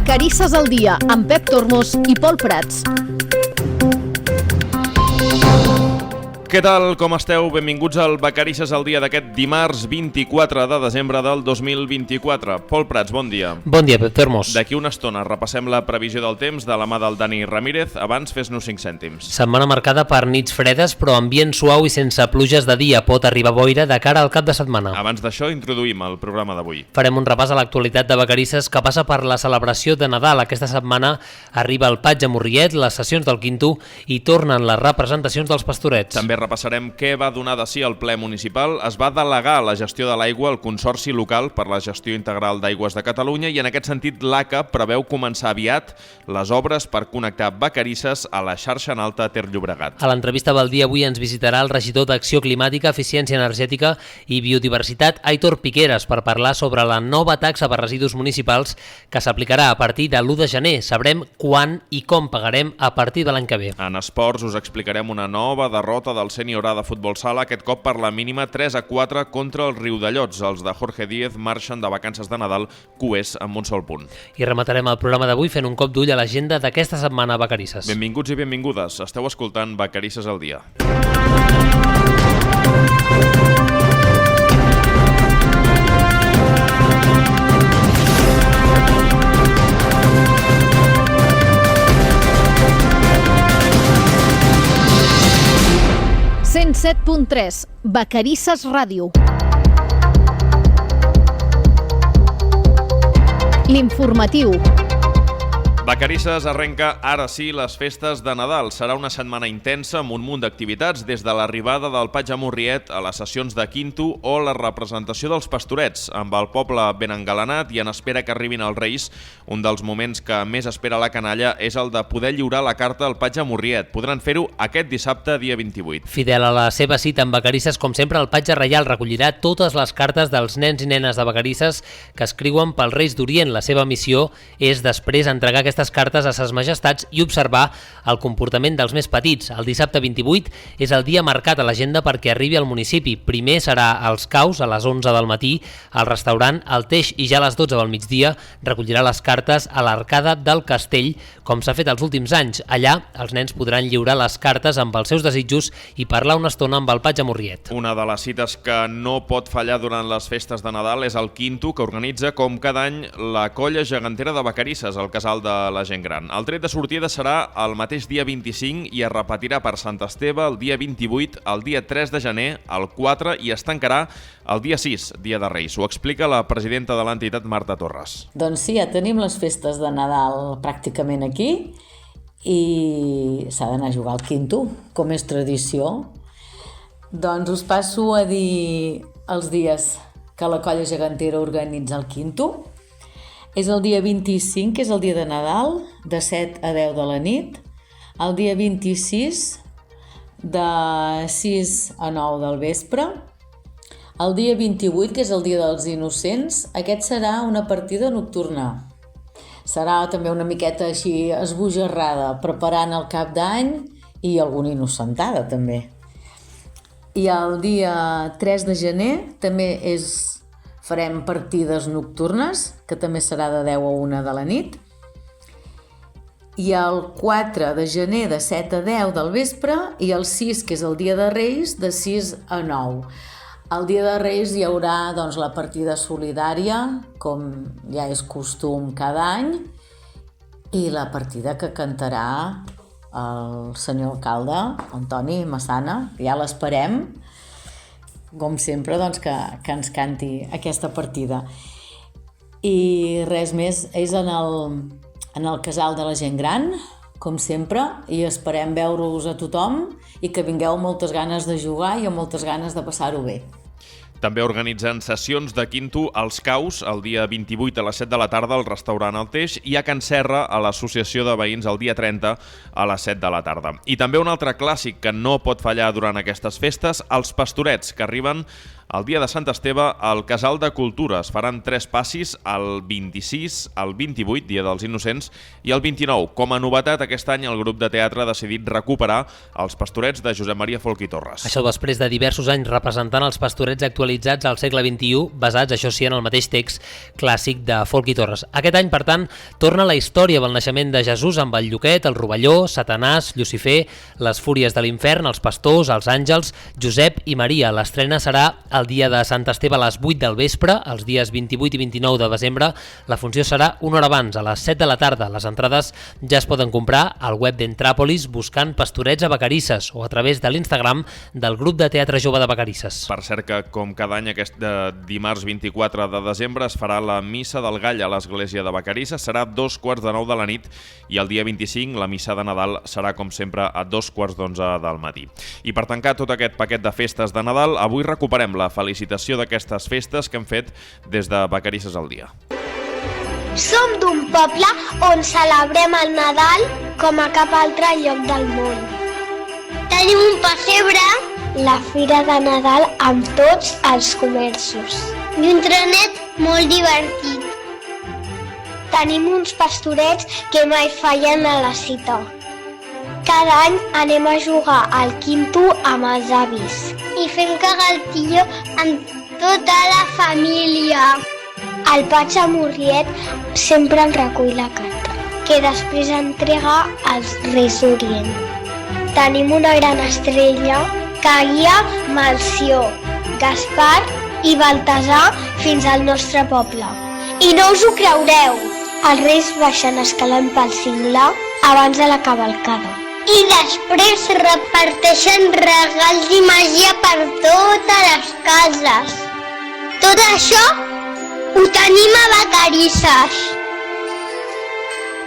Vacarisses al dia amb Pep Tormos i Pol Prats. Què tal, com esteu? Benvinguts al Vacarisses al dia d'aquest dimarts 24 de desembre del 2024. Pol Prats, bon dia. Bon dia, Pep Tormos. D'aquí una estona repassem la previsió del temps de la mà del Dani Ramírez. Abans, fes-nos 5 cèntims. Setmana marcada per nits fredes, però ambient suau i sense pluges de dia. Pot arribar boira de cara al cap de setmana. Abans d'això, introduïm el programa d'avui. Farem un repàs a l'actualitat de Vacarisses que passa per la celebració de Nadal. Aquesta setmana arriba el Patge Morriet, les sessions del Quinto i tornen les representacions dels Pastorets. També repassarem què va donar de si al ple municipal. Es va delegar la gestió de l'aigua al Consorci Local per la Gestió Integral d'Aigües de Catalunya i en aquest sentit l'ACA preveu començar aviat les obres per connectar Vacarisses a la xarxa en alta Ter Llobregat. A l'entrevista del dia avui ens visitarà el regidor d'Acció Climàtica, Eficiència Energètica i Biodiversitat, Aitor Piqueras, per parlar sobre la nova taxa per residus municipals que s'aplicarà a partir de l'1 de gener. Sabrem quan i com pagarem a partir de l'any que ve. En esports us explicarem una nova derrota del Sènior A de futbol sala, aquest cop per la mínima 3-4 contra el Riudellots. Els de Jorge Díez marxen de vacances de Nadal cuers amb un sol punt. I rematarem el programa d'avui fent un cop d'ull a l'agenda d'aquesta setmana a Vacarisses. Benvinguts i benvingudes. Esteu escoltant Vacarisses al dia. .3 Vacarisses Ràdio. L'informatiu. Vacarisses arrenca ara sí les festes de Nadal. Serà una setmana intensa amb un munt d'activitats, des de l'arribada del Patge Morriet a les sessions de Quinto o la representació dels Pastorets, amb el poble ben engalanat i en espera que arribin els Reis. Un dels moments que més espera la canalla és el de poder lliurar la carta al Patge Morriet. Podran fer-ho aquest dissabte, dia 28. Fidel a la seva cita amb Vacarisses, com sempre, el Patge Reial recollirà totes les cartes dels nens i nenes de Vacarisses que escriuen pels Reis d'Orient. La seva missió és després entregar aquestes cartes a ses majestats i observar el comportament dels més petits. El dissabte 28 és el dia marcat a l'agenda perquè arribi al municipi. Primer serà als Caus a les 11 del matí, al restaurant El Teix, i ja a les 12 del migdia recollirà les cartes a l'arcada del Castell, com s'ha fet els últims anys. Allà els nens podran lliurar les cartes amb els seus desitjos i parlar una estona amb el Patge Morriet. Una de les cites que no pot fallar durant les festes de Nadal és el Quinto, que organitza com cada any la colla gegantera de Vacarisses, al casal de la gent gran. El tret de sortida serà el mateix dia 25 i es repetirà per Sant Esteve el dia 28, el dia 3 de gener, el 4 i es tancarà el dia 6, dia de Reis. Ho explica la presidenta de l'entitat, Marta Torres. Doncs sí, ja tenim les festes de Nadal pràcticament aquí i s'ha d'anar a jugar al Quinto, com és tradició. Doncs us passo a dir els dies que la colla gegantera organitza el Quinto. És el dia 25, que és el dia de Nadal, de 7 a 10 de la nit. El dia 26, de 6 a 9 del vespre. El dia 28, que és el dia dels innocents, aquest serà una partida nocturna. Serà també una miqueta així esbojarrada, preparant el cap d'any i alguna innocentada també. I el dia 3 de gener també farem partides nocturnes, que també serà de 10 a 1 de la nit. I el 4 de gener de 7 a 10 del vespre i el 6, que és el dia de Reis, de 6 a 9. El dia de Reis hi haurà doncs, la partida solidària, com ja és costum cada any, i la partida que cantarà el senyor alcalde, Antoni Massana. Ja l'esperem, com sempre, doncs, que ens canti aquesta partida. I res més, és en el casal de la gent gran, com sempre, i esperem veure-us a tothom i que vingueu amb moltes ganes de jugar i amb moltes ganes de passar-ho bé. També organitzen sessions de Quinto als Caus el dia 28 a les 7 de la tarda al restaurant El Teix i a Can Serra a l'associació de veïns el dia 30 a les 7 de la tarda. I també un altre clàssic que no pot fallar durant aquestes festes, els Pastorets, que arriben El dia de Sant Esteve, al Casal de Cultura es faran 3 passis el 26, el 28, dia dels Innocents, i el 29. Com a novetat, aquest any el grup de teatre ha decidit recuperar els Pastorets de Josep Maria Folch i Torres. Això després de diversos anys representant els Pastorets actualitzats al segle XXI, basats, això sí, en el mateix text clàssic de Folch i Torres. Aquest any, per tant, torna la història del naixement de Jesús amb el Lluquet, el Rovelló, Satanàs, Llucifer, les Fúries de l'Infern, els Pastors, els Àngels, Josep i Maria. L'estrena serà el dia de Sant Esteve a les 8 del vespre, els dies 28 i 29 de desembre. La funció serà una hora abans, a les 7 de la tarda. Les entrades ja es poden comprar al web d'Entràpolis buscant Pastorets a Vacarisses o a través de l'Instagram del grup de teatre jove de Vacarisses. Per cert que, com cada any, aquest dimarts 24 de desembre es farà la Missa del Gall a l'església de Vacarisses. Serà a 2:15 de la nit i el dia 25 la Missa de Nadal serà, com sempre, a 2:15 del matí. I per tancar tot aquest paquet de festes de Nadal, avui recuperem la felicitació d'aquestes festes que hem fet des de Vacarisses al dia. Som d'un poble on celebrem el Nadal com a cap altre lloc del món. Tenim un pessebre, la fira de Nadal amb tots els comerços i un trenet molt divertit. Tenim uns pastorets que mai fallen a la cita. Cada any anem a jugar al quinto amb els avis i fem cagaltillo amb tota la família. El Patxamurriet sempre en recull la carta, que després entrega als Reis d'Orient. Tenim una gran estrella que guia Melcior, Gaspar i Baltasar fins al nostre poble. I no us ho creureu, els Reis baixen escalant pel cingle abans de la cavalcada. I després reparteixen regals i màgia per totes les cases. Tot això ho tenim a Vacarisses.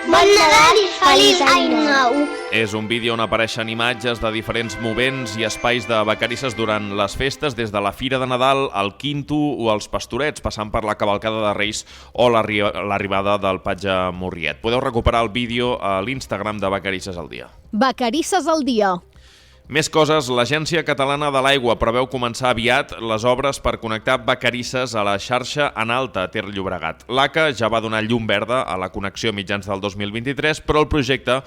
Bon Nadal i feliç any nou! És un vídeo on apareixen imatges de diferents movents i espais de Vacarisses durant les festes, des de la Fira de Nadal, el Quinto o els Pastorets, passant per la cavalcada de Reis o l'arribada del Patxamurriet. Podeu recuperar el vídeo a l'Instagram de Vacarisses al dia. Vacarisses al dia. Més coses, l'Agència Catalana de l'Aigua preveu començar aviat les obres per connectar Vacarisses a la xarxa en alta a Ter Llobregat. L'ACA ja va donar llum verda a la connexió mitjans del 2023, però el projecte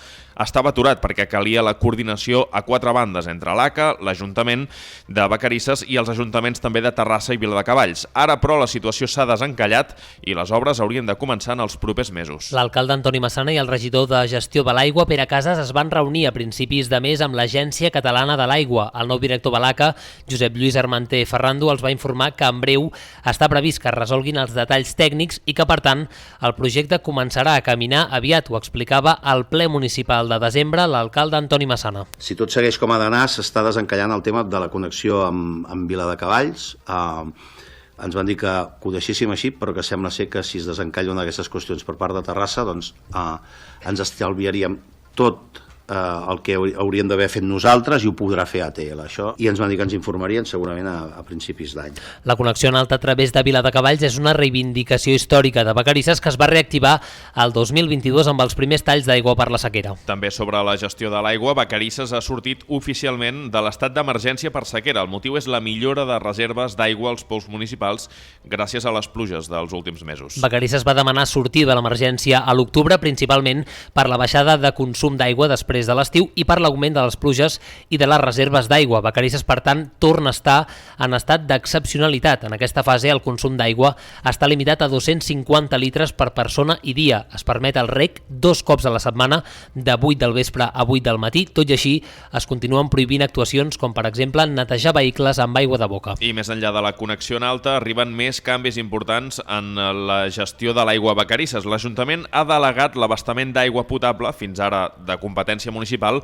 estava aturat perquè calia la coordinació a 4 bandes entre l'ACA, l'Ajuntament de Vacarisses i els ajuntaments també de Terrassa i Viladecavalls. Ara, però, la situació s'ha desencallat i les obres haurien de començar en els propers mesos. L'alcalde Antoni Massana i el regidor de Gestió de l'Aigua, Pere Casas, es van reunir a principis de mes amb l'Agència Catalana de l'Aigua. El nou director de l'ACA, Josep Lluís Armanter Ferrando, els va informar que en breu està previst que es resolguin els detalls tècnics i que, per tant, el projecte començarà a caminar aviat. Ho explicava al ple municipal de desembre l'alcalde Antoni Massana. Si tot segueix com ha d'anar, s'està desencallant el tema de la connexió amb Viladecavalls. Ens van dir que ho deixéssim així, però que sembla ser que si es desencalla una d'aquestes qüestions per part de Terrassa, doncs ens estalviaríem tot el que hauríem d'haver fet nosaltres i ho podrà fer ATL, això, i ens van dir que ens informarien segurament a principis d'any. La connexió en alta a través de Viladecavalls és una reivindicació històrica de Vacarisses que es va reactivar el 2022 amb els primers talls d'aigua per la sequera. També sobre la gestió de l'aigua, Vacarisses ha sortit oficialment de l'estat d'emergència per sequera. El motiu és la millora de reserves d'aigua als pous municipals gràcies a les pluges dels últims mesos. Vacarisses va demanar sortir de l'emergència a l'octubre, principalment per la baixada de consum d'aigua després de l'estiu i per l'augment de les pluges i de les reserves d'aigua. Vacarisses, per tant, torna a estar en estat d'excepcionalitat. En aquesta fase, el consum d'aigua està limitat a 250 litres per persona i dia. Es permet el reg 2 cops a la setmana, de 8 del vespre a 8 del matí. Tot i així, es continuen prohibint actuacions com, per exemple, netejar vehicles amb aigua de boca. I més enllà de la connexió en alta, arriben més canvis importants en la gestió de l'aigua a Vacarisses. L'Ajuntament ha delegat l'abastament d'aigua potable, fins ara de competència municipal,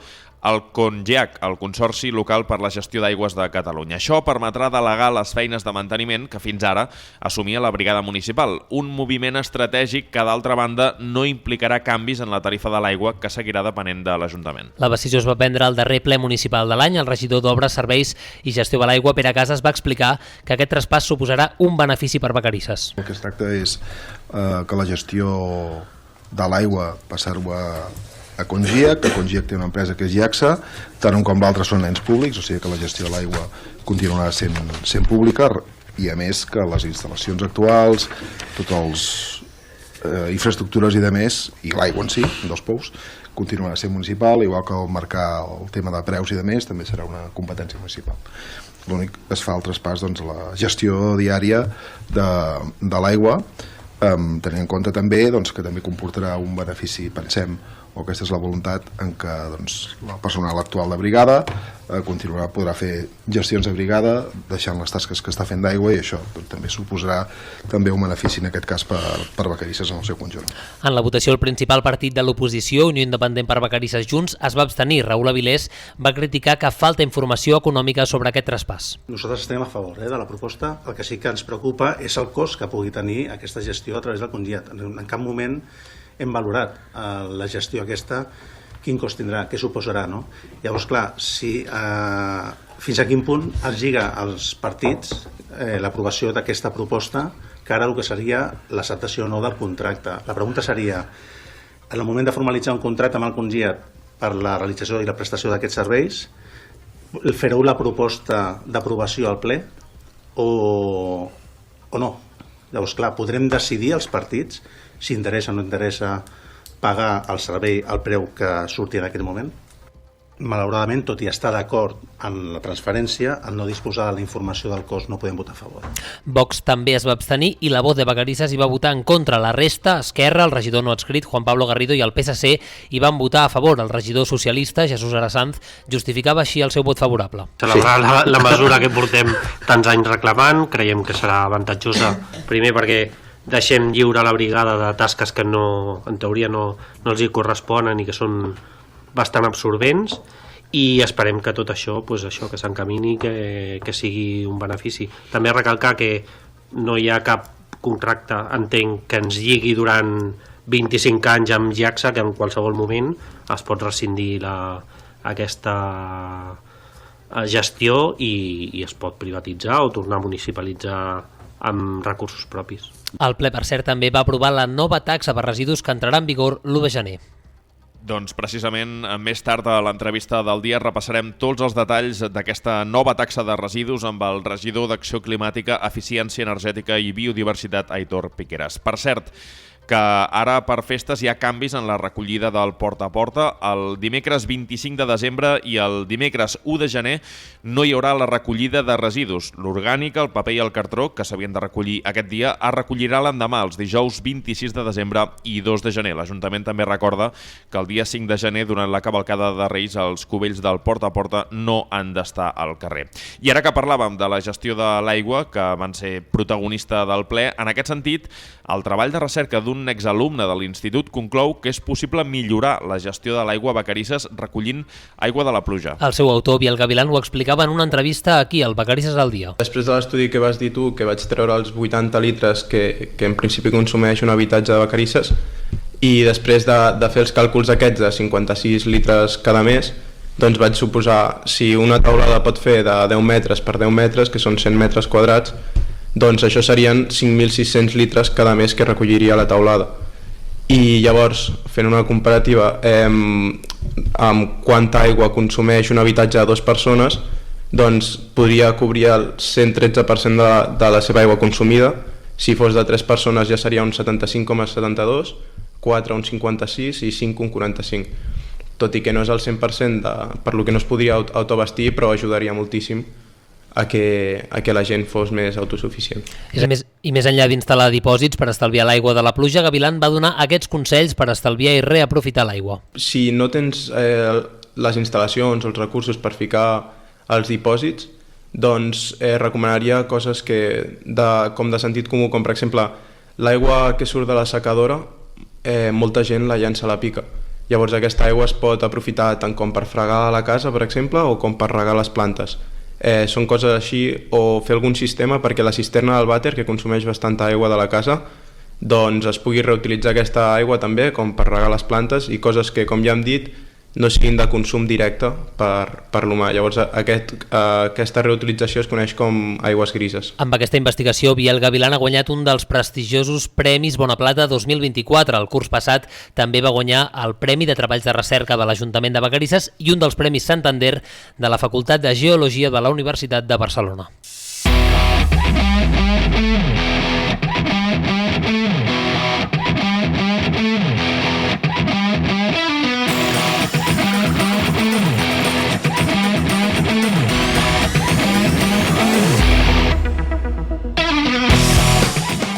al CONGEAC, el Consorci Local per la Gestió d'Aigües de Catalunya. Això permetrà delegar les feines de manteniment que fins ara assumia la brigada municipal. Un moviment estratègic que, d'altra banda, no implicarà canvis en la tarifa de l'aigua, que seguirà depenent de l'Ajuntament. La decisió es va prendre al darrer ple municipal de l'any. El regidor d'Obres, Serveis i Gestió de l'Aigua, Pere Casas, va explicar que aquest traspàs suposarà un benefici per Vacarisses. El que es tracta és que la gestió de l'aigua passar-ho a CONGEAC, que CONGEAC té una empresa que és GIACSA, tant un com l'altre són ens públics, o sigui que la gestió de l'aigua continuarà sent pública. i a més que les instal·lacions actuals, totes les infraestructures i de més, i l'aigua en si, dels pous, continuarà sent municipal, igual que marcar el tema de preus i de més també serà una competència municipal. L'únic que es fa el traspàs, doncs, la gestió diària de l'aigua, tenint en compte també doncs, que també comportarà un benefici, pensem, o aquesta és la voluntat en què doncs, el personal actual de brigada podrà fer gestions de brigada deixant les tasques que està fent d'aigua, i això doncs, també suposarà també un benefici en aquest cas per Vacarisses en el seu conjunt. En la votació, el principal partit de l'oposició, Unió Independent per Vacarisses Junts, es va abstenir. Raül Avilés va criticar que falta informació econòmica sobre aquest traspàs. Nosaltres estem a favor de la proposta. El que sí que ens preocupa és el cost que pugui tenir aquesta gestió a través del congiat. En cap moment hem valorat la gestió aquesta, quin cost tindrà, què suposarà, no? Llavors, clar, si fins a quin punt es lliga als partits l'aprovació d'aquesta proposta que ara el que seria l'acceptació o no del contracte. La pregunta seria, en el moment de formalitzar un contracte amb el congiat per la realització i la prestació d'aquests serveis, fareu la proposta d'aprovació al ple o no? Llavors, clar, podrem decidir els partits si interessa o no interessa pagar el servei al preu que surti en aquest moment. Malauradament, tot i estar d'acord en la transferència, en no disposar de la informació del cost no podem votar a favor. Vox també es va abstenir i la Voz de Vacarisses hi va votar en contra. La resta, Esquerra, el regidor no adscrit, Juan Pablo Garrido, i el PSC hi van votar a favor. El regidor socialista, Jesús Arasanz, justificava així el seu vot favorable. Celebrar la mesura que portem tants anys reclamant, creiem que serà avantatjosa, primer perquè deixem lliure la brigada de tasques que no, en teoria no els hi corresponen i que són bastant absorbents, i esperem que tot això, pues això que s'encamini, que sigui un benefici. També recalcar que no hi ha cap contracte, entenc, que ens lligui durant 25 anys amb JAXA, que en qualsevol moment es pot rescindir aquesta gestió i es pot privatitzar o tornar a municipalitzar amb recursos propis. El ple, per cert, també va aprovar la nova taxa per residus que entrarà en vigor l'1 de gener. Doncs precisament més tard a l'entrevista del dia repassarem tots els detalls d'aquesta nova taxa de residus amb el regidor d'Acció Climàtica, Eficiència Energètica i Biodiversitat, Aitor Piqueras. Per cert, que ara per festes hi ha canvis en la recollida del porta a porta. El dimecres 25 de desembre i el dimecres 1 de gener no hi haurà la recollida de residus. L'orgànica, el paper i el cartró, que s'havien de recollir aquest dia, es recollirà l'endemà, els dijous 26 de desembre i 2 de gener. L'Ajuntament també recorda que el dia 5 de gener, durant la cavalcada de Reis, els cubells del porta a porta no han d'estar al carrer. I ara que parlàvem de la gestió de l'aigua, que van ser protagonista del ple, en aquest sentit, el treball de recerca d'un exalumne de l'Institut conclou que és possible millorar la gestió de l'aigua a Vacarisses recollint aigua de la pluja. El seu autor, Biel Gavilán, ho explicava en una entrevista aquí, al Vacarisses al dia. Després de l'estudi que vas dir tu, que vaig treure els 80 litres que en principi consumeix un habitatge de Vacarisses, i després de fer els càlculs aquests de 56 litres cada mes, doncs vaig suposar, si una taulada pot fer de 10 metres per 10 metres, que són 100 metres quadrats, doncs això serien 5.600 litres cada mes que recolliria la taulada. I llavors, fent una comparativa amb quanta aigua consumeix un habitatge de 2 persones, doncs podria cobrir el 113% de la seva aigua consumida. Si fos de 3 persones ja seria un 75,72, 4 un 56 i 5 un 45. Tot i que no és el 100% per lo que no es podria autobastir, però ajudaria moltíssim a que la gent fos més autosuficient. I més enllà d'instal·lar dipòsits per estalviar l'aigua de la pluja, Gavilán va donar aquests consells per estalviar i reaprofitar l'aigua. Si no tens les instal·lacions o els recursos per ficar els dipòsits, doncs recomanaria coses com de sentit comú, com per exemple l'aigua que surt de la secadora, molta gent la llança a la pica. Llavors aquesta aigua es pot aprofitar tant com per fregar la casa, per exemple, o com per regar les plantes. Són coses així, o fer algun sistema perquè la cisterna del vàter, que consumeix bastanta aigua de la casa, doncs es pugui reutilitzar aquesta aigua també com per regar les plantes, i coses que, com ja hem dit, no siguin de consum directe per l'humà. Llavors aquesta reutilització es coneix com aigües grises. Amb aquesta investigació, Biel Gavilán ha guanyat un dels prestigiosos Premis Bonaplata 2024. El curs passat també va guanyar el Premi de Treballs de Recerca de l'Ajuntament de Vacarisses i un dels Premis Santander de la Facultat de Geologia de la Universitat de Barcelona.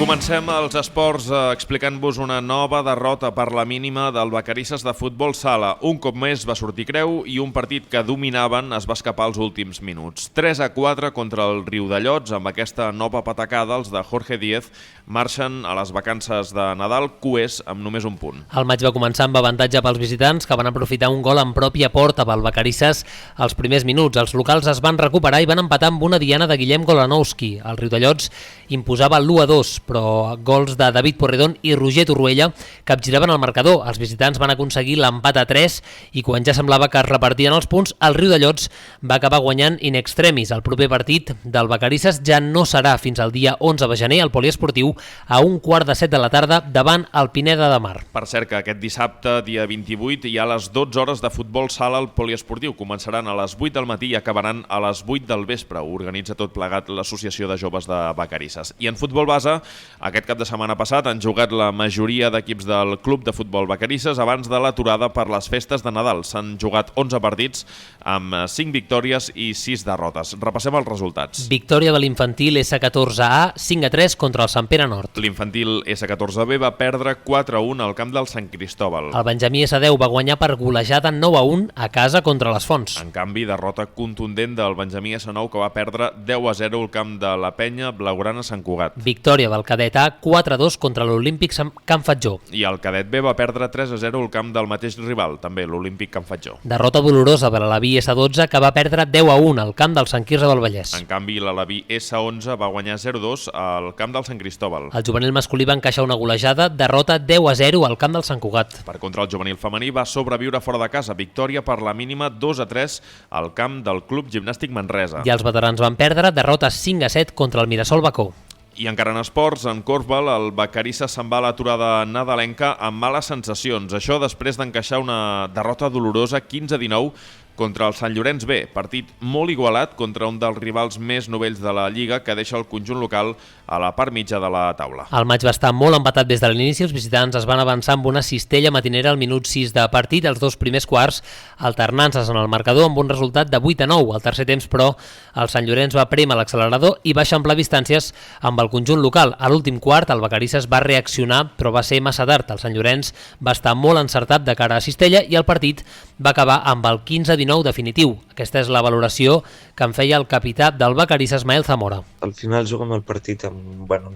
Comencem els esports explicant-vos una nova derrota per la mínima del Vacarisses de futbol sala. Un cop més va sortir creu i un partit que dominaven es va escapar als últims minuts. 3-4 contra el Riudellots. Amb aquesta nova patacada, els de Jorge Díez marxen a les vacances de Nadal cuers amb només un punt. El maig va començar amb avantatge pels visitants, que van aprofitar un gol en pròpia porta pel Vacarisses als primers minuts. Els locals es van recuperar i van empatar amb una diana de Guillem Golanowski. El Riudellots imposava l'1-2, però gols de David Porredón i Roger Torruella capgiraven el marcador. Els visitants van aconseguir l'empat a 3 i quan ja semblava que es repartien els punts, el Riudellots va acabar guanyant in extremis. El proper partit del Vacarisses ja no serà fins al dia 11 de gener al poliesportiu a 1:15 de la tarda davant el Pineda de Mar. Per cert, que aquest dissabte, dia 28, hi ha les 12 hores de futbol sala al poliesportiu. Començaran a les 8 del matí i acabaran a les 8 del vespre. Ho organitza tot plegat l'Associació de Joves de Vacarisses. I en futbol base, aquest cap de setmana passat han jugat la majoria d'equips del Club de Futbol Vacarisses abans de l'aturada per les festes de Nadal. S'han jugat 11 partits amb 5 victòries i 6 derrotes. Repassem els resultats. Victòria de l'infantil S14A 5-3 contra el Sant Pere Nord. L'infantil S14B va perdre 4-1 al camp del Sant Cristóbal. El Benjamí S10 va guanyar per golejada 9-1 a casa contra les Fonts. En canvi, derrota contundent del Benjamí S9 que va perdre 10-0 al camp de la Penya Blaugrana Sant Cugat. Victòria del cadet A 4-2 contra l'Olímpic Can Fatjó. I el cadet B va perdre 3-0 al camp del mateix rival, també l'Olímpic Can Fatjó. Derrota dolorosa per a l'Alaví S12 que va perdre 10-1 al camp del Sant Quirze del Vallès. En canvi, l'Alaví S11 va guanyar 0-2 al camp del Sant Cristóbal. El juvenil masculí va encaixar una golejada, derrota 10-0 al camp del Sant Cugat. Per contra, el juvenil femení va sobreviure fora de casa, victòria per la mínima 2-3 al camp del Club Gimnàstic Manresa. I els veterans van perdre, derrota 5-7 contra el Mirasol Bacó. I encara en esports, en Corfball, el Vacarisses se'n va a l'aturada nadalenca amb males sensacions. Això després d'encaixar una derrota dolorosa 15-19 contra el Sant Llorenç B, partit molt igualat contra un dels rivals més novells de la Lliga que deixa el conjunt local a la part mitja de la taula. El maig va estar molt empatat des de l'inici, els visitants es van avançar amb una cistella matinera al minut 6 de partit, els dos primers quarts alternant-se en el marcador amb un resultat de 8-9. Al tercer temps, però, el Sant Llorenç va prémer l'accelerador i va eixamplar distàncies amb el conjunt local. A l'últim quart, el Vacarisses va reaccionar, però va ser massa tard. El Sant Llorenç va estar molt encertat de cara a cistella i el partit va acabar amb el 15-19 definitiu. Aquesta és la valoració que en feia el capità del Vacarisses, Mael Zamora. Al final juguem el partit en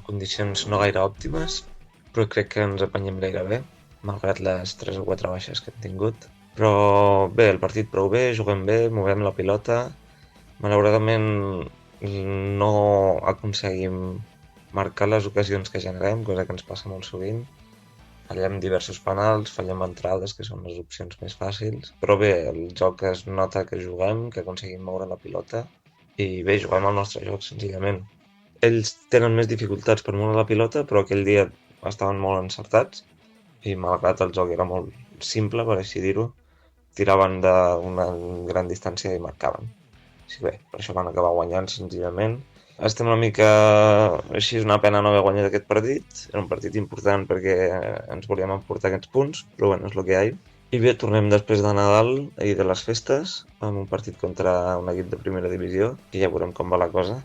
condicions no gaire òptimes, però crec que ens apanyem gaire bé, malgrat les 3 o 4 baixes que hem tingut. Però bé, el partit prou bé, juguem bé, movem la pilota. Malauradament no aconseguim marcar les ocasions que generem, cosa que ens passa molt sovint. Fallem diversos penals, fallem entrades, que són les opcions més fàcils. Però bé, el joc es nota que juguem, que aconseguim moure la pilota. I bé, juguem el nostre joc, senzillament. Ells tenen més dificultats per moure la pilota, però aquell dia estaven molt encertats. I malgrat el joc era molt simple, per així dir-ho, tiraven d'una gran distància i marcaven. Sí, bé, per això van acabar guanyant, senzillament. Estem una mica així, és una pena no haver guanyat aquest partit. Era un partit important perquè ens volíem emportar aquests punts, però bueno, és el que hi ha. I bé, tornem després de Nadal i de les festes amb un partit contra un equip de primera divisió, que ja veurem com va la cosa,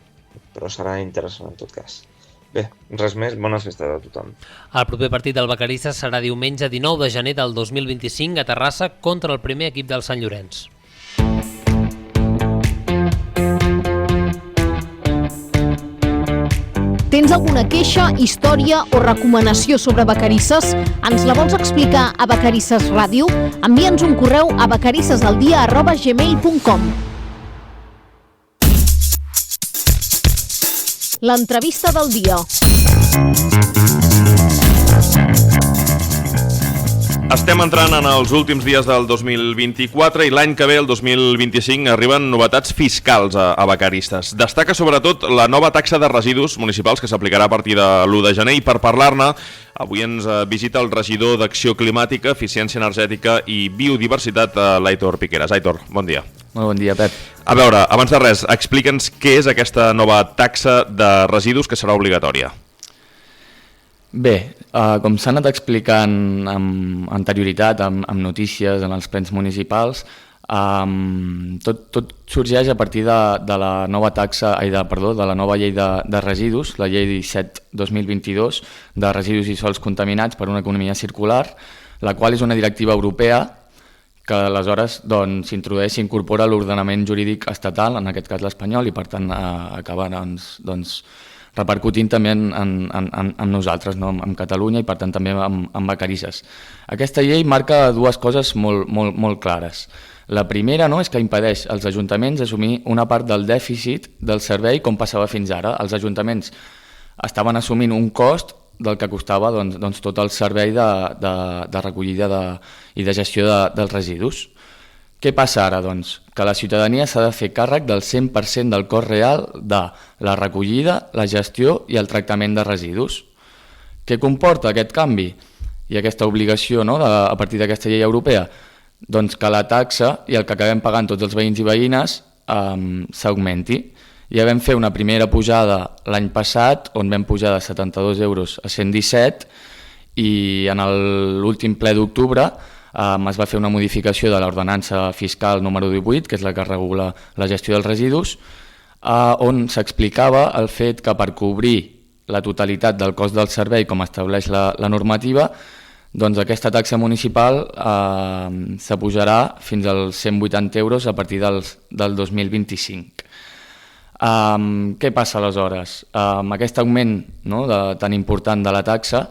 però serà interessant en tot cas. Bé, res més, bones festes a tothom. El proper partit del Vacarisses serà diumenge 19 de gener del 2025 a Terrassa contra el primer equip del Sant Llorenç. Tens alguna queixa, història o recomanació sobre Vacarisses? Ens la vols explicar a Vacarisses Ràdio? Envia'ns un correu a vacarissesaldia@gmail.com. L'entrevista del dia. Estem entrant en els últims dies del 2024 i l'any que ve, el 2025, arriben novetats fiscals a Vacarisses. Destaca sobretot la nova taxa de residus municipals que s'aplicarà a partir de l'1 de gener i per parlar-ne avui ens visita el regidor d'Acció Climàtica, Eficiència Energètica i Biodiversitat, l'Aitor Piqueras. Aitor, bon dia. Molt bon dia, Pep. A veure, abans de res, explica'ns què és aquesta nova taxa de residus que serà obligatòria. Bé, com s'ha anat explicant amb anterioritat, amb notícies en els plens municipals, Tot sorgeix a partir de la nova de la nova llei de residus, la llei 17/2022 de residus i sols contaminats per una economia circular, la qual és una directiva europea que aleshores s'introdueix i incorpora l'ordenament jurídic estatal, en aquest cas l'espanyol, i per tant acaba repercutint també en nosaltres, no? En Catalunya i per tant també en Vacarisses. Aquesta llei marca dues coses molt clares. La primera, no, és que impedeix als ajuntaments assumir una part del dèficit del servei com passava fins ara. Els ajuntaments estaven assumint un cost del que costava tot el servei de recollida i de gestió dels residus. Què passa ara? Que la ciutadania s'ha de fer càrrec del 100% del cost real de la recollida, la gestió i el tractament de residus. Què comporta aquest canvi i aquesta obligació, no, a partir d'aquesta llei europea? Doncs que la taxa i el que acabem pagant tots els veïns i veïnes s'augmenti. Ja vam fer una primera pujada l'any passat, on vam pujar de 72 euros a 117, i en l'últim ple d'octubre es va fer una modificació de l'ordenança fiscal número 18, que és la que regula la gestió dels residus, on s'explicava el fet que per cobrir la totalitat del cost del servei, com estableix la normativa, doncs aquesta taxa municipal s'apujarà fins als 180 euros a partir del 2025. Què passa aleshores? Aquest augment tan important de la taxa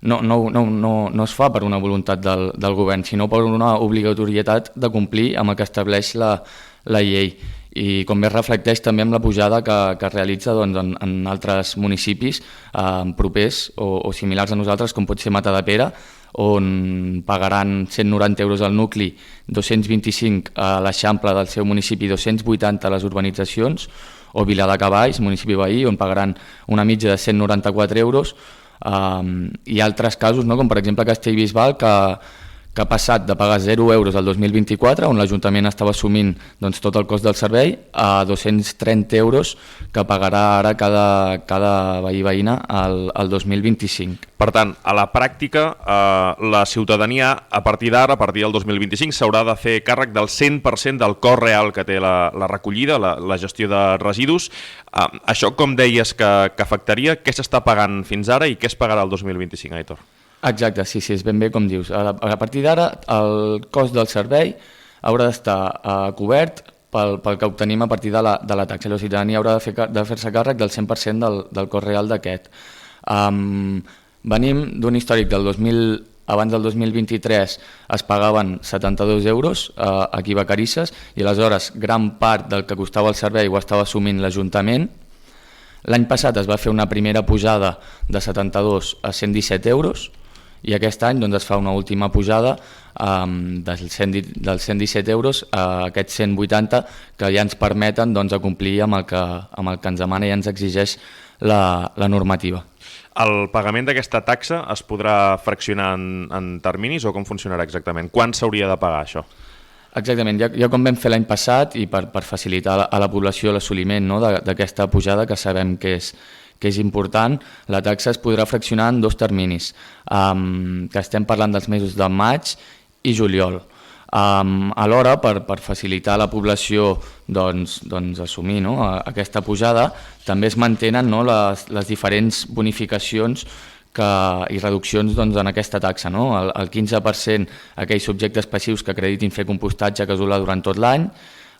no es fa per una voluntat del govern, sinó per una obligatorietat de complir amb el que estableix la llei. I com bé reflecteix també amb la pujada que es realitza en altres municipis propers o similars a nosaltres, com pot ser Matadepera, on pagaran 190 euros al nucli, 225 a l'Eixample del seu municipi, 280 a les urbanitzacions, o Viladecavalls, municipi veí, on pagaran una mitja de 194 euros, i altres casos, com per exemple Castellbisbal, que ha passat de pagar 0 euros al 2024, on l'Ajuntament estava assumint tot el cost del servei, a 230 euros que pagarà ara cada veí veïna al 2025. Per tant, a la pràctica, la ciutadania, a partir d'ara, a partir del 2025, s'haurà de fer càrrec del 100% del cost real que té la recollida, la gestió de residus. Això, com deies, que afectaria, què s'està pagant fins ara i què es pagarà el 2025, Aitor? Exacte, sí, és ben bé com dius. A partir d'ara, el cost del servei haurà d'estar cobert pel que obtenim a partir de la taxa. La ciutadania haurà de fer-se càrrec del 100% del cost real d'aquest. Venim d'un històric abans del 2023 es pagaven 72 euros aquí a Vacarisses, i aleshores gran part del que costava el servei ho estava assumint l'Ajuntament. L'any passat es va fer una primera pujada de 72 a 117 euros, i aquest any es fa una última pujada dels 117 euros a aquests 180, que ja ens permeten complir amb el que ens demana i ens exigeix la normativa. El pagament d'aquesta taxa es podrà fraccionar en terminis o com funcionarà exactament? Quan s'hauria de pagar això? Exactament, ja com vam fer l'any passat, i per facilitar a la població l'assoliment d'aquesta pujada, que sabem que és important, la taxa es podrà fraccionar en 2 terminis, que estem parlant dels mesos de maig i juliol. Alhora, per facilitar a la població assumir aquesta pujada, també es mantenen les diferents bonificacions i reduccions en aquesta taxa. El 15% aquells subjectes passius que acreditin fer compostatge casolà durant tot l'any,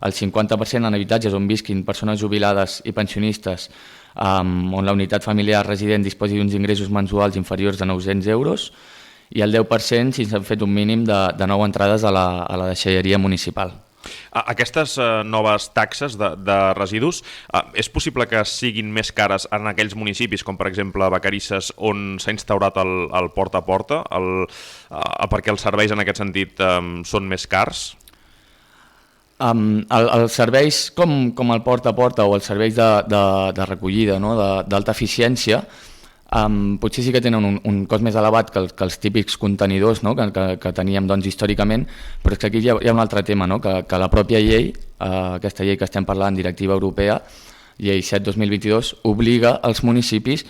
el 50% en habitatges on visquin persones jubilades i pensionistes, on la unitat familiar resident disposi d'uns ingressos mensuals inferiors a 900 euros, i el 10% si s'han fet un mínim de 9 entrades a la deixalleria municipal. Aquestes noves taxes de residus, és possible que siguin més cares en aquells municipis, com per exemple Vacarisses, on s'ha instaurat el porta a porta, perquè els serveis en aquest sentit són més cars? Els serveis com el porta a porta o els serveis de recollida d'alta eficiència potser sí que tenen un cost més elevat que els típics contenidors que teníem històricament, però és que aquí hi ha un altre tema, que la pròpia llei, aquesta llei que estem parlant, directiva europea, llei 7/2022, obliga els municipis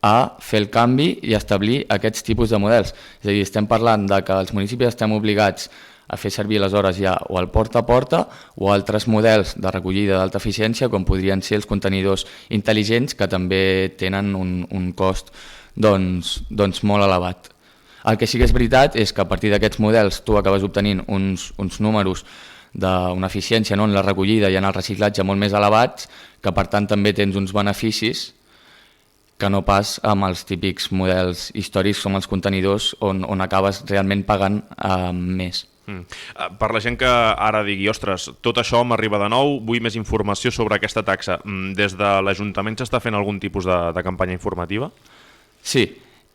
a fer el canvi i establir aquests tipus de models. És a dir, estem parlant que els municipis estem obligats a fer servir aleshores ja o el porta a porta o altres models de recollida d'alta eficiència com podrien ser els contenidors intel·ligents que també tenen un cost doncs molt elevat. El que sí que és veritat és que a partir d'aquests models tu acabes obtenint uns números d'una eficiència en la recollida i en el reciclatge molt més elevats, que per tant també tens uns beneficis que no pas amb els típics models històrics com els contenidors on acabes realment pagant més. Per la gent que ara digui, ostres, tot això m'arriba de nou, vull més informació sobre aquesta taxa. Des de l'Ajuntament s'està fent algun tipus de campanya informativa? Sí,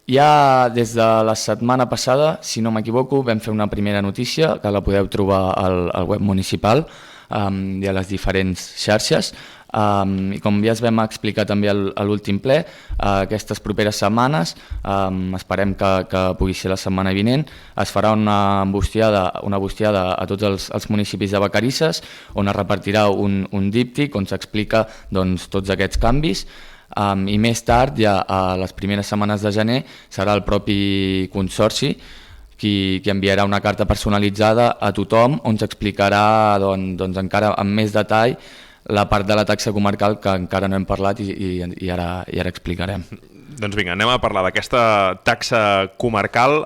ja des de la setmana passada, si no m'equivoco, vam fer una primera notícia que la podeu trobar al web municipal i a les diferents xarxes. I com ja es vam explicar també a l'últim ple, aquestes properes setmanes, esperem que pugui ser la setmana vinent, es farà una bustiada a tots els municipis de Vacarisses, on es repartirà un díptic on s'explica tots aquests canvis, i més tard, ja a les primeres setmanes de gener, serà el propi Consorci qui enviarà una carta personalitzada a tothom on s'explicarà encara amb més detall la part de la taxa comarcal que encara no hem parlat i ara explicarem. Doncs vinga, anem a parlar d'aquesta taxa comarcal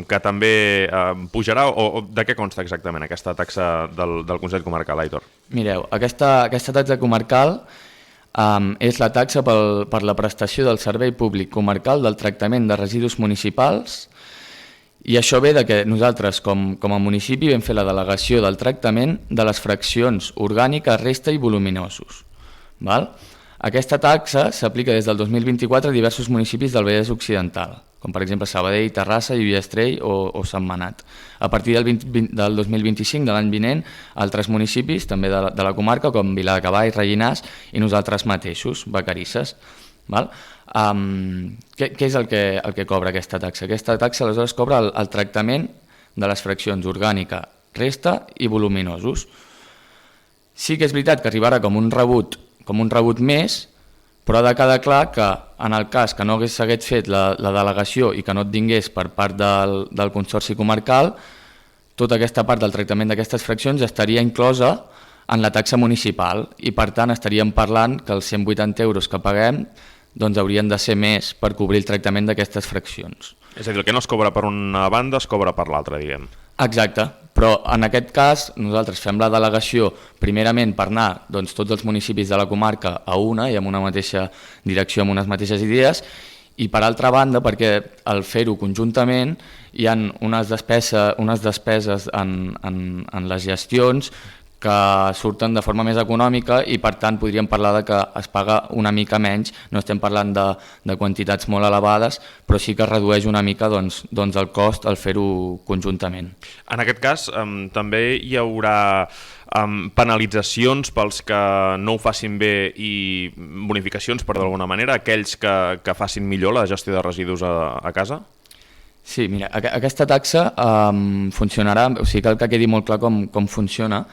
que també pujarà, o de què consta exactament aquesta taxa del Consell Comarcal, Aitor? Mireu, aquesta taxa comarcal és la taxa per la prestació del servei públic comarcal del tractament de residus municipals. I això ve de que nosaltres, com a municipi, vam fer la delegació del tractament de les fraccions orgànica, resta i voluminosos. Aquesta taxa s'aplica des del 2024 a diversos municipis del Vallès Occidental, com per exemple Sabadell, Terrassa, Ullastrell o Sentmenat. A partir del 2025, de l'any vinent, altres municipis també de la comarca, com Viladecavalls, Rellinars i nosaltres mateixos, Vacarisses. Què és el que cobra aquesta taxa? Aquesta taxa aleshores cobra el tractament de les fraccions orgànica, resta i voluminosos. Sí que és veritat que arribarà com un rebut més, però ha de quedar clar que en el cas que no s'hagués fet la delegació i que no et vingués per part del Consorci Comarcal, tota aquesta part del tractament d'aquestes fraccions estaria inclosa en la taxa municipal i per tant estaríem parlant que els 180 euros que paguem haurien de ser més per cobrir el tractament d'aquestes fraccions. És a dir, el que no es cobra per una banda es cobra per l'altra, diguem. Exacte, però en aquest cas nosaltres fem la delegació primerament per anar tots els municipis de la comarca a una i amb una mateixa direcció, amb unes mateixes idees, i per altra banda perquè al fer-ho conjuntament hi ha unes despeses en les gestions que surten de forma més econòmica i per tant podríem parlar de que es paga una mica menys, no estem parlant de quantitats molt elevades, però sí que es redueix una mica el cost al fer-ho conjuntament. En aquest cas també hi haurà penalitzacions pels que no ho facin bé i bonificacions, per d'alguna manera, aquells que facin millor la gestió de residus a casa? Sí, mira, aquesta taxa funcionarà, o sigui, cal que quedi molt clar com funciona,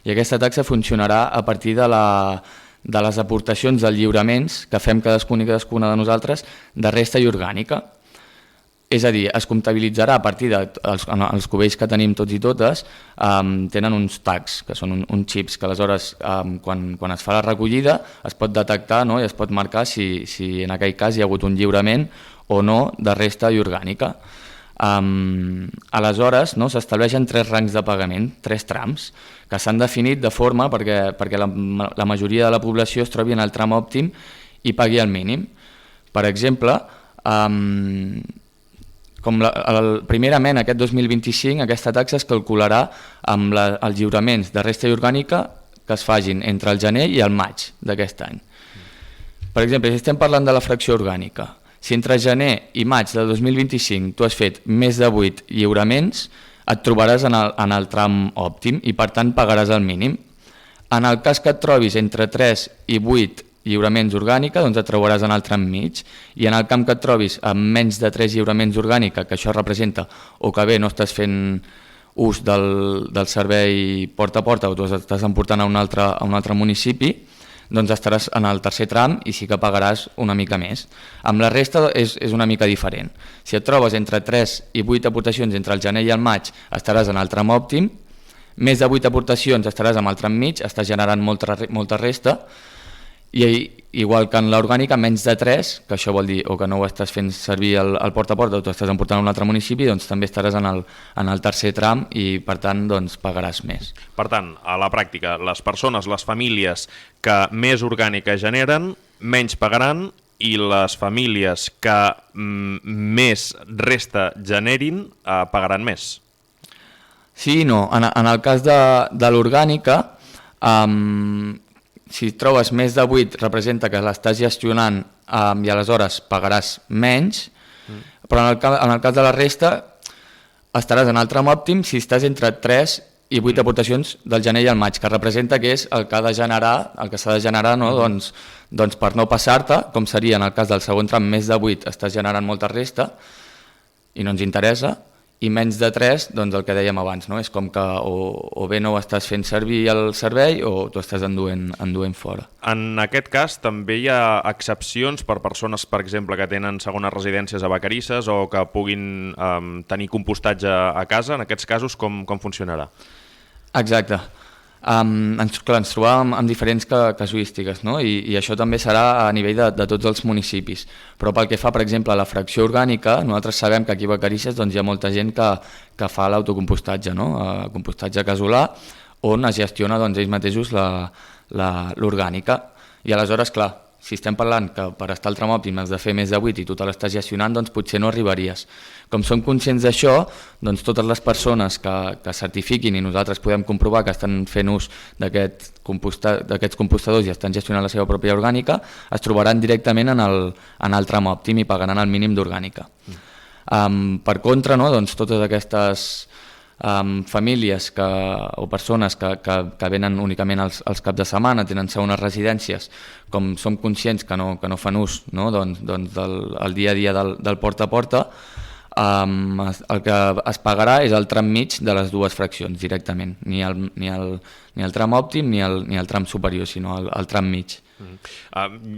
i aquesta taxa funcionarà a partir de les aportacions dels lliuraments que fem cadascun i cadascuna de nosaltres de resta i orgànica. És a dir, es comptabilitzarà a partir dels cubells que tenim tots i totes, tenen uns tags, que són uns xips, que aleshores quan es fa la recollida es pot detectar i es pot marcar si en aquell cas hi ha hagut un lliurament o no de resta i orgànica. Aleshores s'estableixen 3 rangs de pagament, 3 trams, que s'han definit de forma perquè la majoria de la població es trobi en el tram òptim i pagui el mínim. Per exemple, primerament aquest 2025 aquesta taxa es calcularà amb els lliuraments de resta i orgànica que es fagin entre el gener i el maig d'aquest any. Per exemple, si estem parlant de la fracció orgànica, si entre gener i maig de 2025 tu has fet més de 8 lliuraments, et trobaràs en el tram òptim i per tant pagaràs el mínim. En el cas que et trobis entre 3 i 8 lliuraments orgànica, doncs et trobaràs en el tram mig, i en el camp que et trobis amb menys de 3 lliuraments orgànica, que això representa o que bé no estàs fent ús del servei porta a porta o t'ho estàs emportant a un altre municipi, doncs estaràs en el tercer tram i sí que pagaràs una mica més. Amb la resta és una mica diferent. Si et trobes entre 3 i 8 aportacions entre el gener i el maig, estaràs en el tram òptim, més de 8 aportacions estaràs en el tram mig, estàs generant molta resta, i igual que en l'orgànica, menys de 3, que això vol dir o que no ho estàs fent servir el porta a porta o t'estàs emportant a un altre municipi, doncs també estaràs en el tercer tram i per tant doncs, pagaràs més. Per tant, a la pràctica, les persones, les famílies que més orgànica generen, menys pagaran, i les famílies que més resta generin pagaran més. Sí i no. En el cas de l'orgànica, si trobes més de 8 representa que l'estàs gestionant i aleshores pagaràs menys, però en el cas de la resta estaràs en el tram òptim si estàs entre 3 i 8 aportacions del gener i el maig, que representa que és el que ha de generar, el que s'ha de generar, no? Doncs per no passar-te, com seria en el cas del segon tram, més de 8 estàs generant molta resta i no ens interessa, i menys de 3, doncs el que dèiem abans, no? És com que o bé no ho estàs fent servir el servei o t'ho estàs enduent fora. En aquest cas també hi ha excepcions per persones, per exemple, que tenen segones residències a Vacarisses o que puguin tenir compostatge a casa. En aquests casos com funcionarà? Exacte. Ens trobàvem amb diferents casuístiques, no? I això també serà a nivell de tots els municipis, però pel que fa, per exemple, a la fracció orgànica, nosaltres sabem que aquí a Vacarisses doncs, hi ha molta gent que fa l'autocompostatge, no? Compostatge casolà, on es gestiona doncs, ells mateixos l'orgànica, i aleshores, clar, si estem parlant que per estar al tram òptim has de fer més de 8 i tu te l'estàs gestionant, doncs potser no arribaries. Com som conscients d'això, doncs totes les persones que certifiquin i nosaltres podem comprovar que estan fent ús d'aquests compostadors i estan gestionant la seva pròpia orgànica, es trobaran directament en el tram òptim i pagaran el mínim d'orgànica. Per contra, no, doncs totes aquestes famílies o persones que venen únicament els caps de setmana, tenen segones residències, com som conscients que no fan ús, no? doncs del dia a dia del porta a porta, el que es pagarà és el tram mig de les dues fraccions directament, ni el tram òptim ni el tram superior, sinó el tram mig.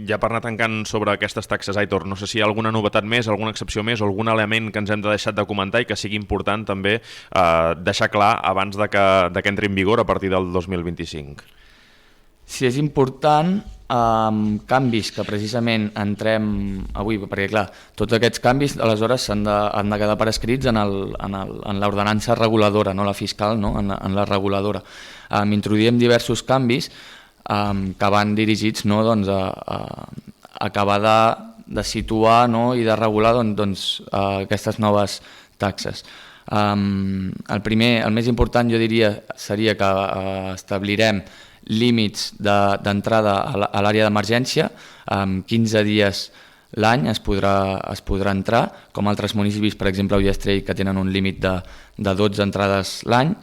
Ja per anar tancant sobre aquestes taxes, Aitor, no sé si hi ha alguna novetat més, alguna excepció més o algun element que ens hem deixat de comentar i que sigui important també deixar clar abans de que entri en vigor a partir del 2025. Sí, és important canvis que precisament entrem avui, perquè clar, tots aquests canvis aleshores han de quedar per escrits en l'ordenança reguladora, no la fiscal, no? En la reguladora. Introduïm diversos canvis que van dirigits a acabar de situar i de regular aquestes noves taxes. El més important jo diria seria que establirem límits d'entrada a l'àrea d'emergència, 15 dies l'any es podrà entrar, com altres municipis, per exemple a Ullastrell, que tenen un límit de 12 entrades l'any.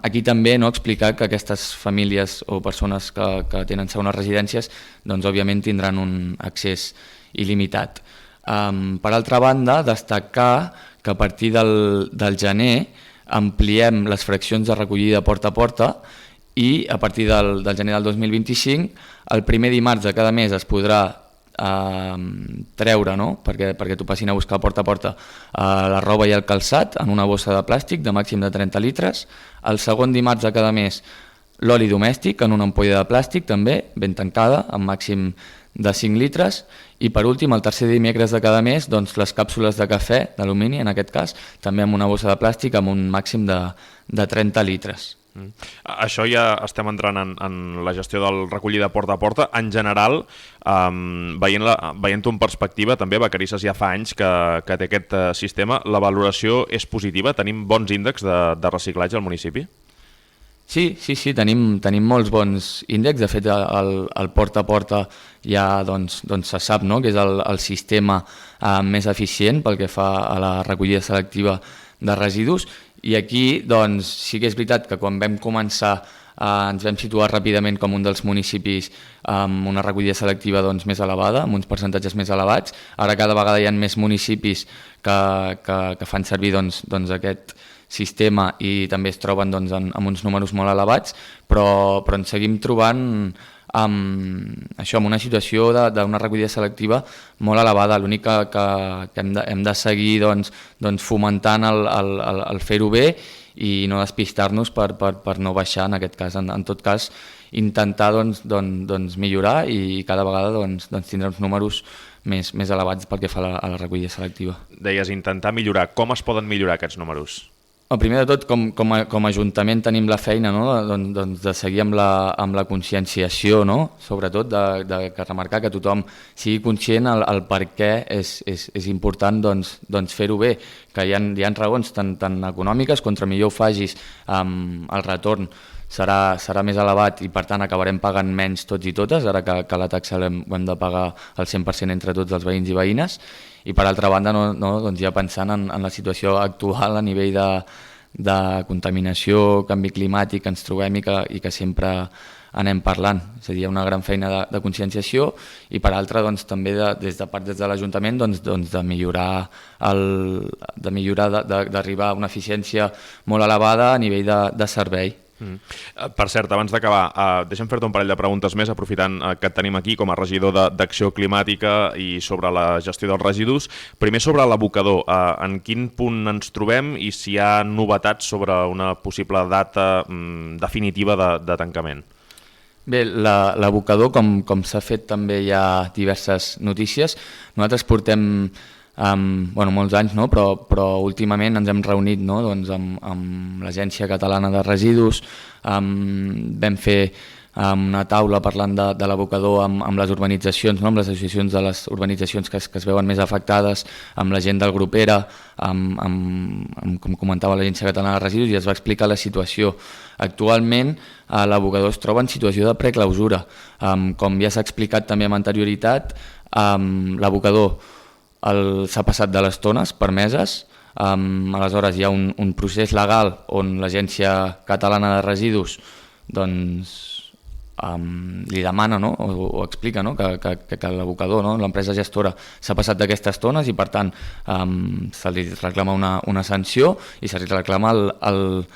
Aquí també explicar que aquestes famílies o persones que tenen segones residències doncs òbviament tindran un accés il·limitat. Per altra banda, destacar que a partir del gener ampliem les fraccions de recollida porta a porta i a partir del gener del 2025 el primer dimarts de cada mes es podrà treure, no? perquè t'ho passin a buscar porta a porta la roba i el calçat en una bossa de plàstic de màxim de 30 litres, el segon dimarts de cada mes l'oli domèstic en una ampolla de plàstic també ben tancada amb màxim de 5 litres i per últim el tercer dimecres de cada mes doncs, les càpsules de cafè d'alumini en aquest cas també amb una bossa de plàstic amb un màxim de 30 litres. Això ja estem entrant en la gestió del recollida porta a porta. En general, veient-ho en perspectiva, també Vacarisses ja fa anys que té aquest sistema. La valoració és positiva? Tenim bons índexs de reciclatge al municipi? Sí, tenim molts bons índexs. De fet, el porta a porta ja se sap que és el sistema més eficient pel que fa a la recollida selectiva de residus. I aquí doncs, sí que és veritat que quan vam començar ens vam situar ràpidament com un dels municipis amb una recollida selectiva més elevada, amb uns percentatges més elevats. Ara cada vegada hi ha més municipis que fan servir aquest sistema i també es troben amb uns números molt elevats, però ens seguim trobant amb una situació d'una recollida selectiva molt elevada. L'únic que hem de seguir fomentant el fer-ho bé i no despistar-nos per no baixar en aquest cas. En tot cas, intentar millorar i cada vegada tindre uns números més elevats pel que fa a la recollida selectiva. Deies intentar millorar. Com es poden millorar aquests números? Primer de tot, com a Ajuntament tenim la feina de seguir amb la conscienciació, sobretot de remarcar que tothom sigui conscient el per què és important fer-ho bé, que hi ha raons tant econòmiques, contra millor ho facis, el retorn serà més elevat i per tant acabarem pagant menys tots i totes, ara que la taxa ho hem de pagar al 100% entre tots els veïns i veïnes. I per altra banda, ja pensant en la situació actual a nivell de contaminació, canvi climàtic que ens trobem i que sempre anem parlant. És a dir, hi ha una gran feina de conscienciació i per altra també des de l'Ajuntament de millorar, d'arribar a una eficiència molt elevada a nivell de servei. Per cert, abans d'acabar, deixa'm fer-te un parell de preguntes més, aprofitant que et tenim aquí com a regidor d'Acció Climàtica i sobre la gestió dels residus. Primer sobre l'abocador, en quin punt ens trobem i si hi ha novetats sobre una possible data definitiva de tancament? Bé, l'abocador, com s'ha fet també hi ha diverses notícies. Nosaltres portem molts anys, però últimament ens hem reunit amb l'Agència Catalana de Residus, vam fer una taula parlant de l'abocador amb les urbanitzacions, amb les associacions de les urbanitzacions que es veuen més afectades, amb la gent del grup ERA, com comentava l'Agència Catalana de Residus, i es va explicar la situació. Actualment l'abocador es troba en situació de preclausura. Com ja s'ha explicat també amb anterioritat, l'abocador s'ha passat de les tones permeses, aleshores hi ha un procés legal on l'Agència Catalana de Residus li demana o explica que l'abocador, l'empresa gestora, s'ha passat d'aquestes tones i per tant se li reclama una sanció i se li reclama el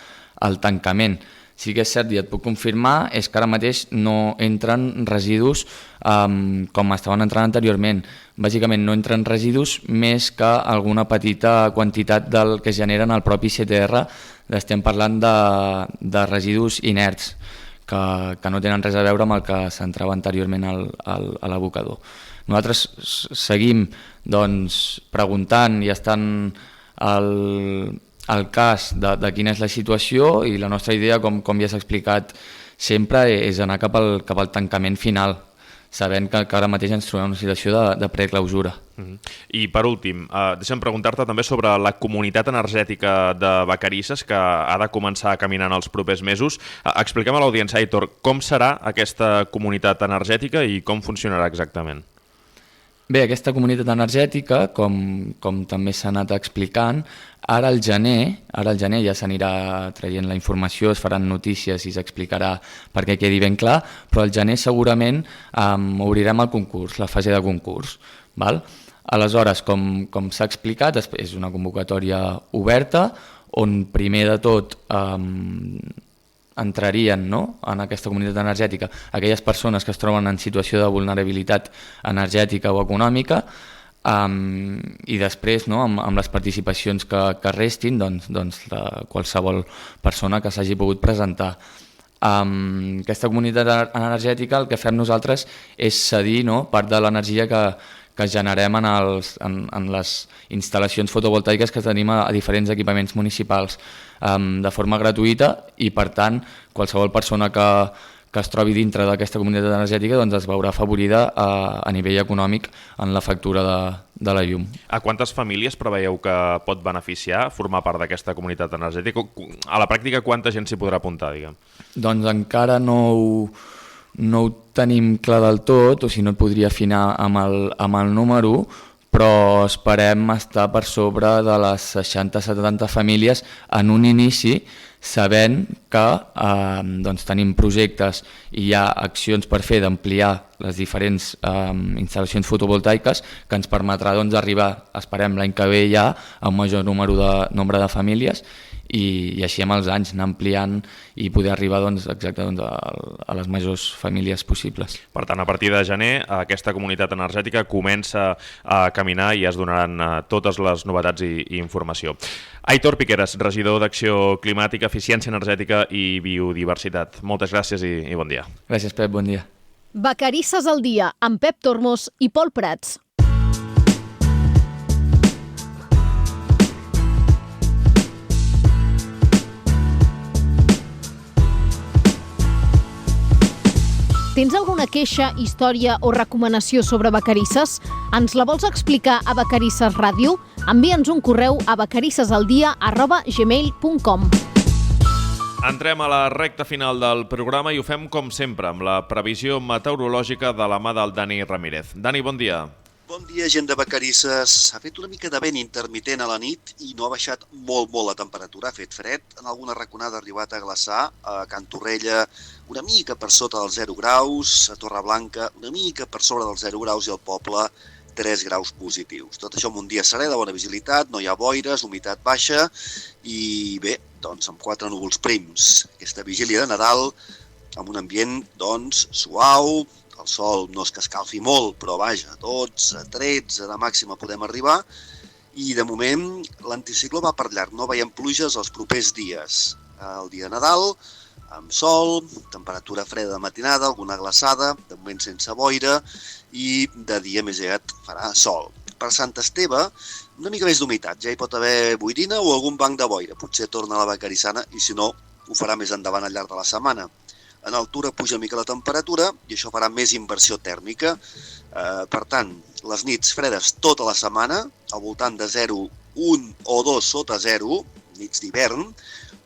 tancament. Sí que és cert i et puc confirmar és que ara mateix no entren residus com estaven entrant anteriorment. Bàsicament no entren residus més que alguna petita quantitat del que es generen al propi CTR. Estem parlant de residus inerts que no tenen res a veure amb el que s'entrava anteriorment a l'abocador. Nosaltres seguim preguntant i estant el cas de quina és la situació i la nostra idea, com ja s'ha explicat sempre, és anar cap al tancament final, sabent que ara mateix ens trobem en una situació de preclausura. I per últim, deixa'm preguntar-te també sobre la comunitat energètica de Vacarisses que ha de començar a caminar en els propers mesos. Expliquem a l'audiència, Aitor, com serà aquesta comunitat energètica i com funcionarà exactament? Bé, aquesta comunitat energètica, com també s'ha anat explicant, ara al gener ja s'anirà traient la informació, es faran notícies i s'explicarà perquè quedi ben clar, però al gener segurament obrirem el concurs, la fase de concurs. Aleshores, com s'ha explicat, és una convocatòria oberta on primer de tot entrarien en aquesta comunitat energètica aquelles persones que es troben en situació de vulnerabilitat energètica o econòmica i després amb les participacions que restin qualsevol persona que s'hagi pogut presentar. Aquesta comunitat energètica el que fem nosaltres és cedir part de l'energia que generem en les instal·lacions fotovoltaiques que tenim a diferents equipaments municipals de forma gratuïta i per tant qualsevol persona que es trobi dintre d'aquesta comunitat energètica es veurà afavorida a nivell econòmic en la factura de la llum. A quantes famílies preveieu que pot beneficiar formar part d'aquesta comunitat energètica? A la pràctica quanta gent s'hi podrà apuntar, diguem? Doncs encara no ho tenim clar del tot, o si no et podria afinar amb el número, però esperem estar per sobre de les 60-70 famílies en un inici sabent que doncs, tenim projectes i hi ha accions per fer d'ampliar les diferents instal·lacions fotovoltaiques que ens permetrà doncs, arribar, esperem l'any que ve ja, a un major nombre de famílies i així amb els anys anar ampliant i poder arribar doncs, exacte, doncs, a les majors famílies possibles. Per tant, a partir de gener, aquesta comunitat energètica comença a caminar i es donaran totes les novetats i informació. Aitor Piqueras, regidor d'Acció Climàtica, Eficiència Energètica i Biodiversitat. Moltes gràcies i bon dia. Gràcies, Pep, bon dia. Vacarisses al dia, amb Pep Tormos i Pol Prats. Tens alguna queixa, història o recomanació sobre Vacarisses? Ens la vols explicar a Vacarisses Ràdio? Envia'ns un correu a vacarissesaldia@gmail.com. Entrem a la recta final del programa i ho fem com sempre amb la previsió meteorològica de la mà del Dani Ramírez. Dani, bon dia. Bon dia, gent de Vacarisses. Ha fet una mica de vent intermitent a la nit i no ha baixat molt la temperatura. Ha fet fred. En alguna raconada ha arribat a glaçar. A Can Torrella, una mica per sota dels 0 graus. A Torreblanca, una mica per sobre dels 0 graus. I al poble, 3 graus positius. Tot això amb un dia serè, de bona visibilitat, no hi ha boires, humitat baixa i bé, doncs amb 4 núvols prims. Aquesta vigília de Nadal amb un ambient, doncs, suau. El sol no és que escalfi molt, però vaja, 12, 13 de màxima podem arribar. I de moment l'anticicló va per llarg, no veiem pluges els propers dies. El dia de Nadal, amb sol, temperatura freda de matinada, alguna glaçada, de moment sense boira, i de dia més aviat farà sol. Per Sant Esteve, una mica més d'humitat, ja hi pot haver boirina o algun banc de boira. Potser torna a la Vacarissana i si no, ho farà més endavant al llarg de la setmana. En altura puja una mica la temperatura i això farà més inversió tèrmica. Per tant, les nits fredes tota la setmana, al voltant de 0, 1 o 2 sota 0, nits d'hivern,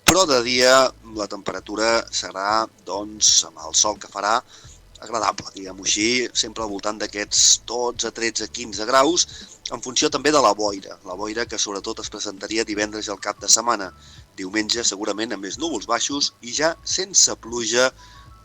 però de dia la temperatura serà, doncs, amb el sol que farà, agradable, diguem-ho així, sempre al voltant d'aquests 12, 13, 15 graus, en funció també de la boira que sobretot es presentaria divendres i al cap de setmana. Diumenge segurament amb més núvols baixos i ja sense pluja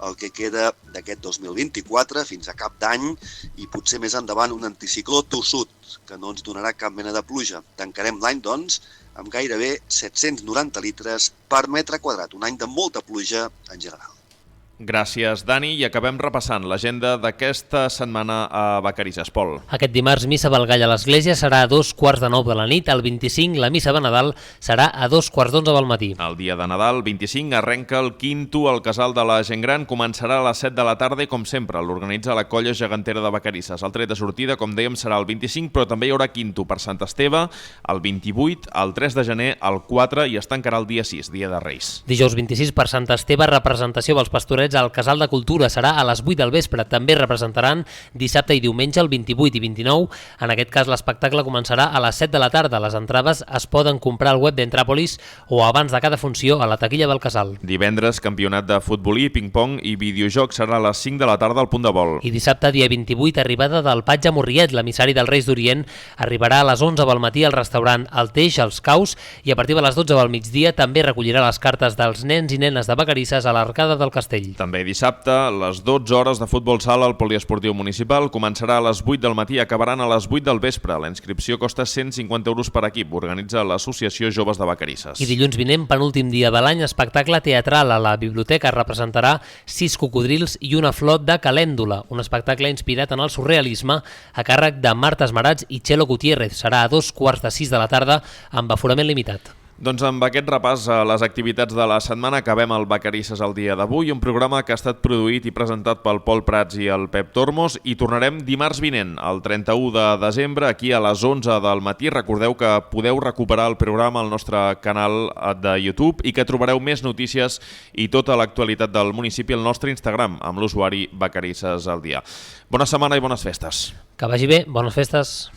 el que queda d'aquest 2024 fins a cap d'any i potser més endavant un anticicló tossut que no ens donarà cap mena de pluja. Tancarem l'any, doncs, amb gairebé 790 litres per metre quadrat, un any de molta pluja en general. Gràcies, Dani, i acabem repassant l'agenda d'aquesta setmana a Vacarisses. Pol. Aquest dimarts, missa del Gall a l'església serà a 2:15 de la nit. El 25, la missa de Nadal serà a 2:11 del matí. El dia de Nadal, 25, arrenca el quinto al Casal de la Gent Gran. Començarà a les 7 de la tarda i, com sempre, l'organitza la Colla Gegantera de Vacarisses. El tret de sortida, com dèiem, serà el 25, però també hi haurà quinto per Sant Esteve, el 28, el 3 de gener, el 4 i es tancarà el dia 6, dia de Reis. Dijous 26 per Sant Esteve, representació dels Pastorets al Casal de Cultura. Serà a les 8 del vespre. També representaran dissabte i diumenge, el 28 i 29. En aquest cas, l'espectacle començarà a les 7 de la tarda. Les entrades es poden comprar al web d'Entràpolis o abans de cada funció a la taquilla del Casal. Divendres, campionat de futbolí, ping-pong i videojocs serà a les 5 de la tarda al Punt de Vol. I dissabte, dia 28, arribada del Patge Morriet. L'emissari dels Reis d'Orient arribarà a les 11 del matí al restaurant El Teix, als Caus, i a partir de les 12 del migdia també recollirà les cartes dels nens i nenes de Vacarisses a l'Arcada del Castell. També dissabte, a les 12 hores de futbol sala al Poliesportiu Municipal. Començarà a les 8 del matí i acabaran a les 8 del vespre. La inscripció costa 150 euros per equip. Organitza l'Associació Joves de Vacarisses. I dilluns vinent, penúltim dia de l'any, espectacle teatral a la biblioteca. Representarà 6 cocodrils i una flor de calèndula. Un espectacle inspirat en el surrealisme a càrrec de Marta Esmerats i Txelo Gutiérrez. Serà a 2:45 de la tarda amb aforament limitat. Doncs amb aquest repàs a les activitats de la setmana acabem el Vacarisses el dia d'avui, un programa que ha estat produït i presentat pel Pol Prats i el Pep Tormos, i tornarem dimarts vinent, el 31 de desembre, aquí a les 11 del matí. Recordeu que podeu recuperar el programa al nostre canal de YouTube i que trobareu més notícies i tota l'actualitat del municipi al nostre Instagram amb l'usuari Vacarisses al dia. Bona setmana i bones festes. Que vagi bé, bones festes.